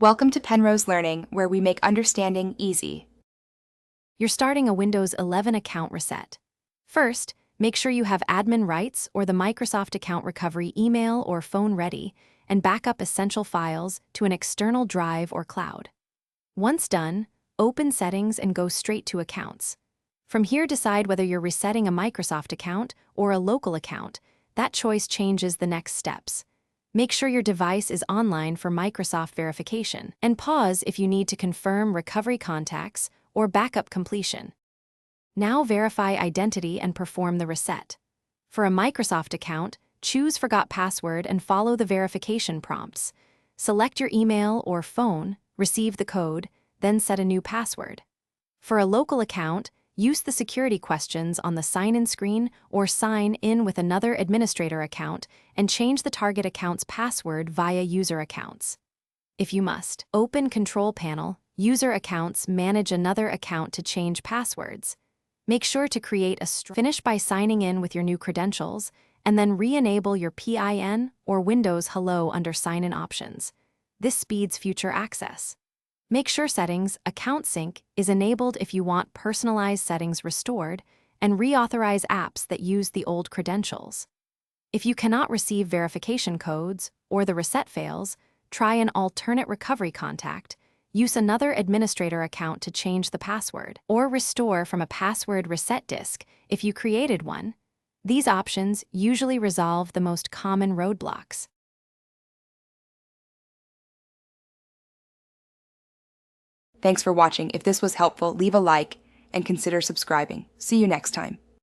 Welcome to Penrose Learning, where we make understanding easy. You're starting a Windows 11 account reset. First, make sure you have admin rights or the Microsoft Account Recovery email or phone ready, and back up essential files to an external drive or cloud. Once done, open Settings and go straight to Accounts. From here, decide whether you're resetting a Microsoft account or a local account. That choice changes the next steps. Make sure your device is online for Microsoft verification, and pause if you need to confirm recovery contacts or backup completion. Now verify identity and perform the reset. For a Microsoft account, choose Forgot Password and follow the verification prompts. Select your email or phone, receive the code, then set a new password. For a local account, use the security questions on the sign-in screen or sign in with another administrator account and change the target account's password via user accounts. If you must, open Control Panel, User Accounts, manage another account to change passwords. Make sure to create finish by signing in with your new credentials, and then re-enable your PIN or Windows Hello under sign-in options. This speeds future access. Make sure Settings Account Sync is enabled if you want personalized settings restored, and reauthorize apps that use the old credentials. If you cannot receive verification codes or the reset fails, try an alternate recovery contact, use another administrator account to change the password, or restore from a password reset disk if you created one. These options usually resolve the most common roadblocks. Thanks for watching. If this was helpful, leave a like and consider subscribing. See you next time.